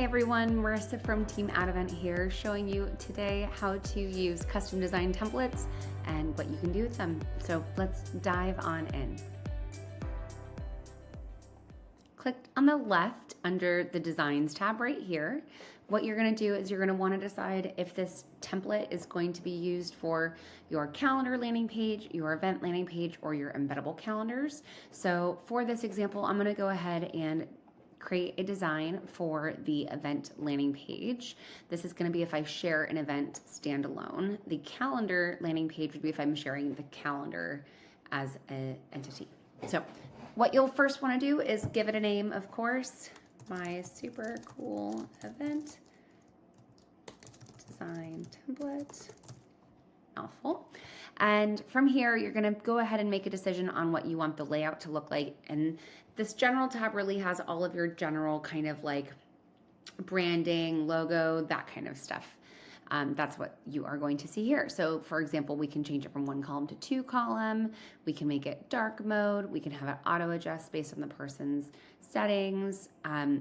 Hi everyone, Marissa from Team AddEvent here, showing you today how to use custom design templates and what you can do with them. So let's dive on in. Click on the left under the Designs tab right here. What you're going to do is you're going to want to decide if this template is going to be used for your calendar landing page, your event landing page, or your embeddable calendars. So for this example, I'm going to go ahead and create a design for the event landing page. This is going to be if I share an event standalone. The calendar landing page would be if I'm sharing the calendar as an entity. So what you'll first want to do is give it a name, of course. My super cool event design template. Mouthful. And from here, you're going to go ahead and make a decision on what you want the layout to look like. And this general tab really has all of your general kind of like branding, logo, that kind of stuff. That's what you are going to see here. So for example, we can change it from 1 column to 2 column. We can make it dark mode. We can have it auto adjust based on the person's settings.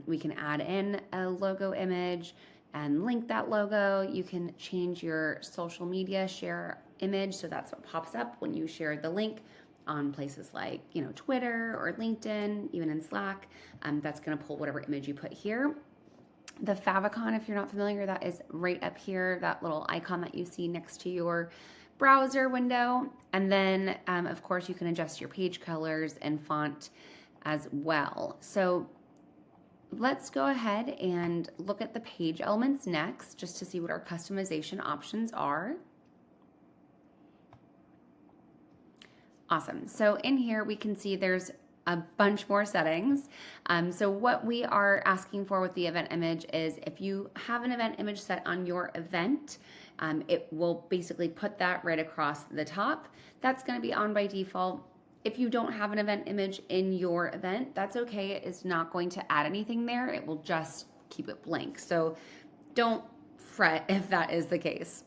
We can add in a logo image and link that logo. You can change your social media share image, so that's what pops up when you share the link on places like, Twitter or LinkedIn, even in Slack. That's going to pull whatever image you put here. The favicon, if you're not familiar, that is right up here, that little icon that you see next to your browser window. And then, of course, you can adjust your page colors and font as well. So let's go ahead and look at the page elements next, just to see what our customization options are. Awesome. So in here, we can see there's a bunch more settings. So what we are asking for with the event image is if you have an event image set on your event, it will basically put that right across the top. That's going to be on by default. If you don't have an event image in your event, that's okay. It is not going to add anything there. It will just keep it blank. So don't fret if that is the case.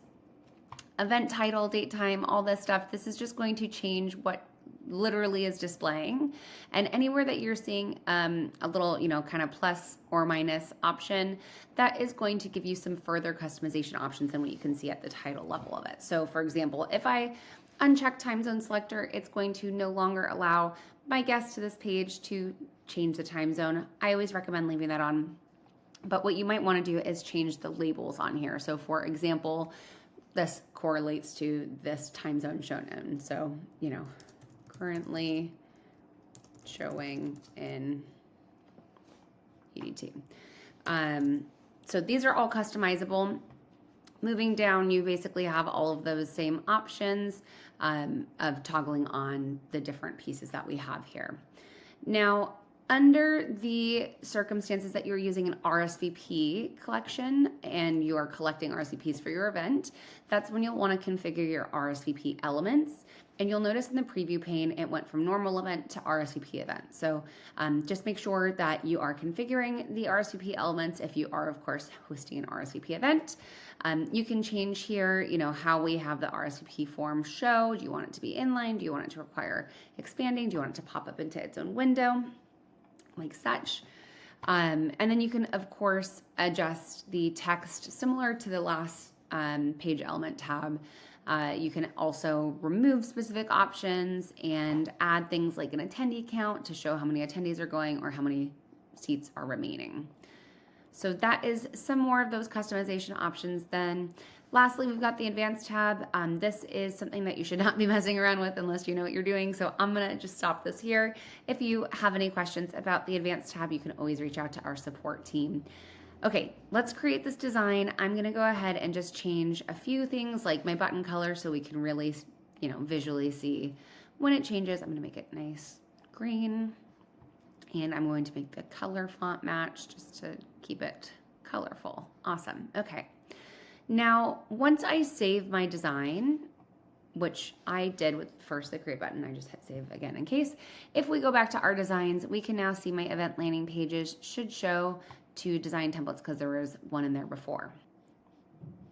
Event title, date, time, all this stuff, this is just going to change what literally is displaying. And anywhere that you're seeing a little, kind of plus or minus option, that is going to give you some further customization options than what you can see at the title level of it. So for example, if I uncheck time zone selector, it's going to no longer allow my guests to this page to change the time zone. I always recommend leaving that on. But what you might want to do is change the labels on here. So for example, this correlates to this time zone shown in. So, currently showing in EDT. So these are all customizable. Moving down, you basically have all of those same options of toggling on the different pieces that we have here. Now, under the circumstances that you're using an RSVP collection and you are collecting RSVPs for your event, that's when you'll want to configure your RSVP elements. And you'll notice in the preview pane, it went from normal event to RSVP event. So just make sure that you are configuring the RSVP elements if you are, of course, hosting an RSVP event. You can change here, how we have the RSVP form show. Do you want it to be inline? Do you want it to require expanding? Do you want it to pop up into its own window? Like such. And then you can, of course, adjust the text similar to the last page element tab. You can also remove specific options and add things like an attendee count to show how many attendees are going or how many seats are remaining. So that is some more of those customization options. Then lastly, we've got the advanced tab. This is something that you should not be messing around with unless you know what you're doing. So I'm gonna just stop this here. If you have any questions about the advanced tab, you can always reach out to our support team. Okay, let's create this design. I'm gonna go ahead and just change a few things like my button color so we can really, visually see when it changes. I'm gonna make it nice green. And I'm going to make the color font match just to keep it colorful. Awesome, okay. Now, once I save my design, which I did with first the create button, I just hit save again in case. If we go back to our designs, we can now see my event landing pages should show 2 design templates because there was one in there before.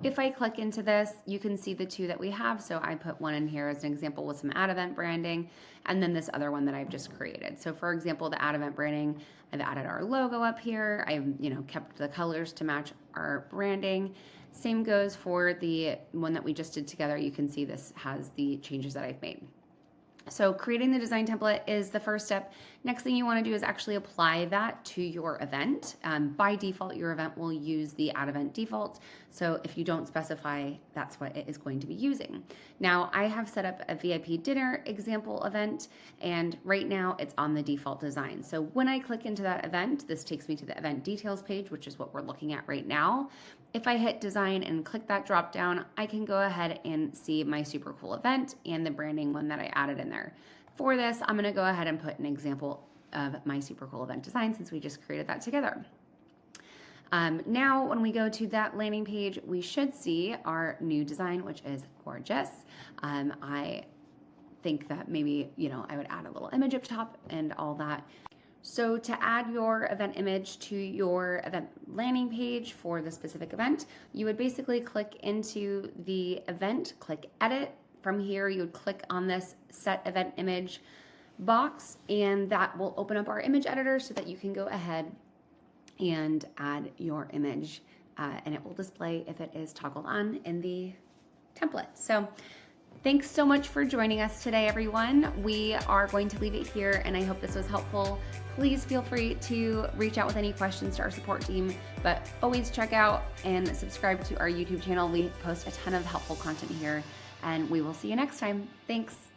if I click into this, you can see the two that we have. So I put one in here as an example with some AddEvent branding, and then this other one that I've just created. So for example, the AddEvent branding, I've added our logo up here. I've kept the colors to match our branding. Same goes for the one that we just did together. You can see this has the changes that I've made. So creating the design template is the first step. Next thing you want to do is actually apply that to your event. By default, your event will use the AddEvent default. So if you don't specify, that's what it is going to be using. Now I have set up a VIP dinner example event, and right now it's on the default design. So when I click into that event, this takes me to the event details page, which is what we're looking at right now. If I hit design and click that drop down, I can go ahead and see my super cool event and the branding one that I added in there. For this, I'm gonna go ahead and put an example of my super cool event design since we just created that together. Now, when we go to that landing page, we should see our new design, which is gorgeous. I think that maybe, I would add a little image up top and all that. So to add your event image to your event landing page for the specific event, you would basically click into the event, click edit. From here, you would click on this set event image box, and that will open up our image editor so that you can go ahead and add your image, and it will display if it is toggled on in the template. So thanks so much for joining us today, everyone. We are going to leave it here, and I hope this was helpful. Please feel free to reach out with any questions to our support team, but always check out and subscribe to our YouTube channel. We post a ton of helpful content here, and we will see you next time. Thanks.